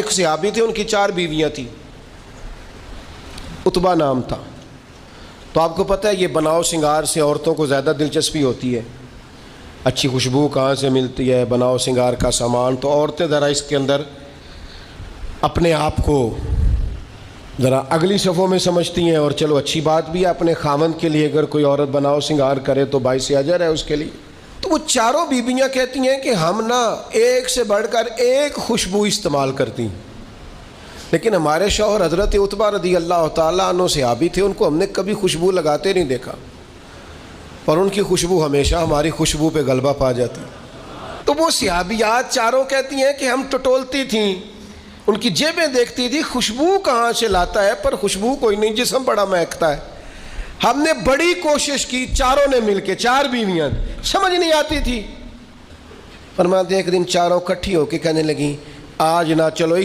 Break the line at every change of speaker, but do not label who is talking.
ایک صحابی تھے، ان کی 4 بیویاں تھیں، عتبہ نام تھا۔ تو آپ کو پتہ ہے یہ بناؤ سنگار سے عورتوں کو زیادہ دلچسپی ہوتی ہے، اچھی خوشبو کہاں سے ملتی ہے، بناؤ سنگار کا سامان، تو عورتیں ذرا اس کے اندر اپنے آپ کو ذرا اگلی صفوں میں سمجھتی ہیں، اور چلو اچھی بات بھی ہے، اپنے خاوند کے لیے اگر کوئی عورت بناؤ سنگار کرے تو باعث اجر ہے اس کے لیے۔ تو وہ 4 بیویاں کہتی ہیں کہ ہم نا ایک سے بڑھ کر ایک خوشبو استعمال کرتی ہیں، لیکن ہمارے شوہر حضرت عتبہ رضی اللہ تعالیٰ عنہ صحابی تھے، ان کو ہم نے کبھی خوشبو لگاتے نہیں دیکھا، اور ان کی خوشبو ہمیشہ ہماری خوشبو پہ غلبہ پا جاتی۔ تو وہ صحابیات 4 کہتی ہیں کہ ہم ٹٹولتی تھیں، ان کی جیبیں دیکھتی تھی، خوشبو کہاں سے لاتا ہے، پر خوشبو کوئی نہیں، جسم بڑا مہکتا ہے۔ ہم نے بڑی کوشش کی، 4 نے مل کے، 4 بیویاں، سمجھ نہیں آتی تھی۔ فرماتے ایک دن 4 اکٹھی ہو کے کہنے لگیں آج نہ چلو